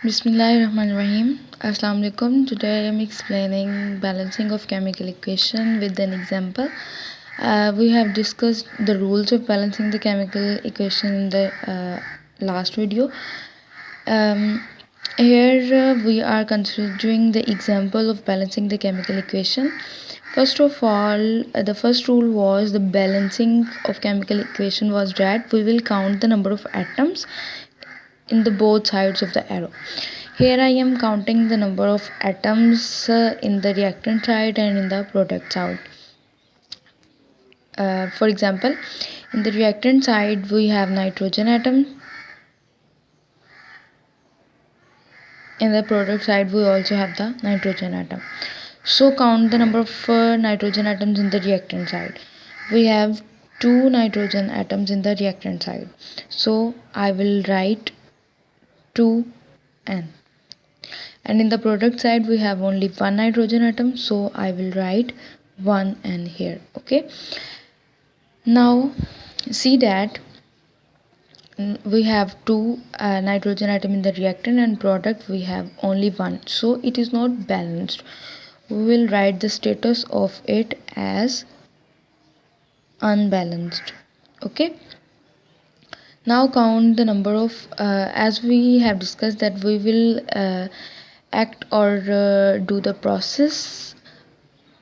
Bismillahirrahmanirrahim. Assalamu alaikum. Today I am explaining balancing of chemical equation with an example. We have discussed the rules of balancing the chemical equation in the last video. Here we are considering the example of balancing the chemical equation. First of all, the first rule was the balancing of chemical equation was that we will count the number of atoms in the both sides of the arrow. Here I am counting the number of atoms in the reactant side and in the product side. For example, in the reactant side we have nitrogen atom. In the product side we also have the nitrogen atom. So count the number of nitrogen atoms in the reactant side. We have 2 nitrogen atoms in the reactant side. So I will write 2n. And in the product side we have only 1 nitrogen atom, so I will write 1n here. Okay, now see that we have 2 nitrogen atom in the reactant and product we have only 1, so it is not balanced. We will write the status of it as unbalanced. Okay, now count the number of as we have discussed that we will act or do the process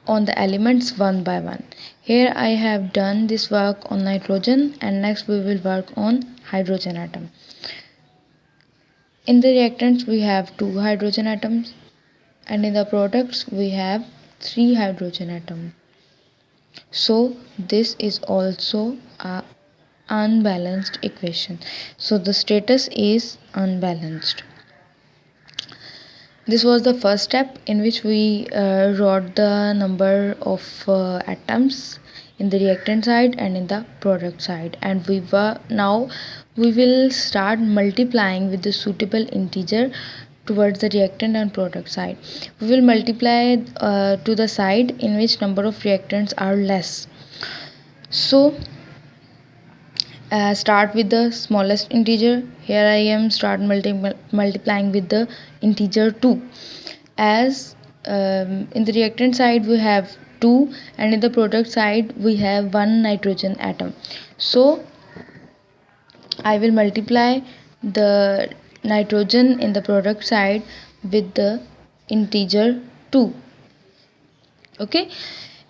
on the elements one by one. Here I have done this work on nitrogen, and next we will work on hydrogen atom. In the reactants we have 2 hydrogen atoms, and in the products we have 3 hydrogen atoms. So this is also a unbalanced equation. So the status is unbalanced. This was the first step in which we wrote the number of atoms in the reactant side and in the product side, and now we will start multiplying with the suitable integer towards the reactant and product side. We will multiply to the side in which number of reactants are less. So start with the smallest integer. Here I am start multiplying with the integer 2, as in the reactant side we have 2 and in the product side we have 1 nitrogen atom. So I will multiply the nitrogen in the product side with the integer 2. Okay,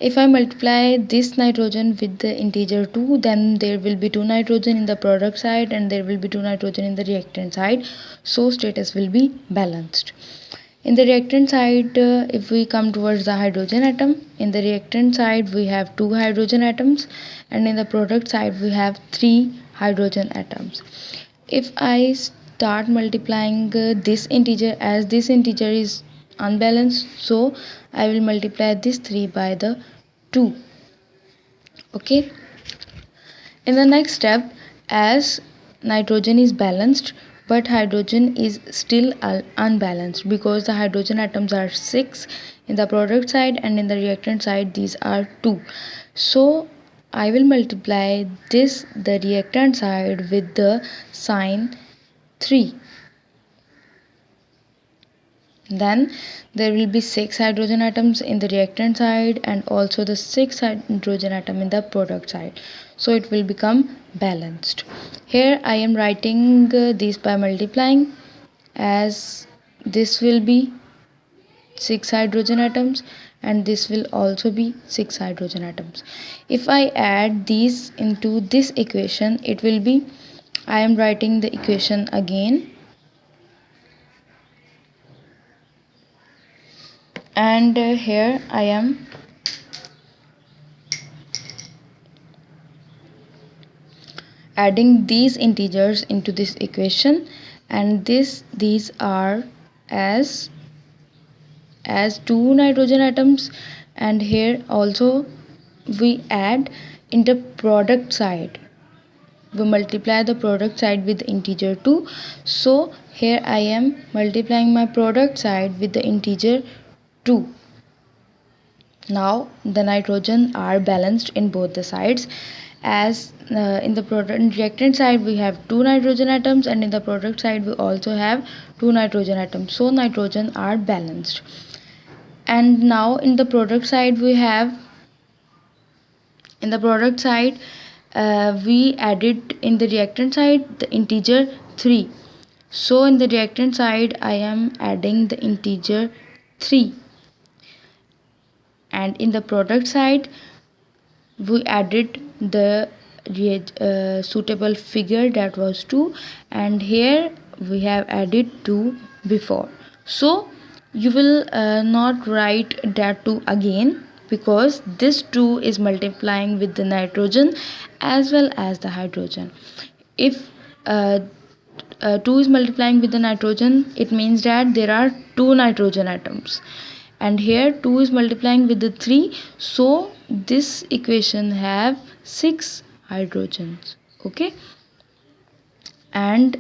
if I multiply this nitrogen with the integer 2, then there will be 2 nitrogen in the product side and there will be 2 nitrogen in the reactant side, so status will be balanced. In the reactant side, if we come towards the hydrogen atom, in the reactant side we have 2 hydrogen atoms and in the product side we have 3 hydrogen atoms. If I start multiplying this integer, as this integer is unbalanced, so I will multiply this 3 by the 2. Okay, in the next step, as nitrogen is balanced but hydrogen is still unbalanced, because the hydrogen atoms are 6 in the product side and in the reactant side these are 2. So I will multiply the reactant side with the sign 3. Then there will be 6 hydrogen atoms in the reactant side and also the 6 hydrogen atom in the product side, so it will become balanced. Here I am writing this by multiplying, as this will be 6 hydrogen atoms and this will also be 6 hydrogen atoms. If I add these into this equation, it will be, I am writing the equation again, and here I am adding these integers into this equation, and these are as 2 nitrogen atoms, and here also we add in the product side, we multiply the product side with integer 2. So here I am multiplying my product side with the integer 2. Now the nitrogen are balanced in both the sides, as in the product reactant side we have 2 nitrogen atoms, and in the product side we also have 2 nitrogen atoms, so nitrogen are balanced. And now in the product side we have, in the product side we added in the reactant side the integer 3. So in the reactant side I am adding the integer 3, and in the product side we added the suitable figure, that was 2, and here we have added 2 before. So you will not write that 2 again, because this 2 is multiplying with the nitrogen as well as the hydrogen. If 2 is multiplying with the nitrogen, it means that there are 2 nitrogen atoms, and here 2 is multiplying with the 3, so this equation have 6 hydrogens. Okay, and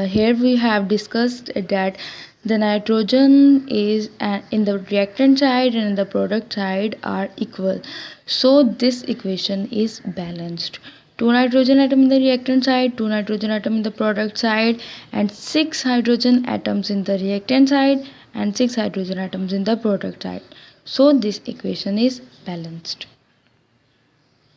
here we have discussed that the nitrogen is in the reactant side and in the product side are equal, so this equation is balanced. 2 nitrogen atom in the reactant side, 2 nitrogen atom in the product side, and 6 hydrogen atoms in the reactant side and 6 hydrogen atoms in the product side, so this equation is balanced.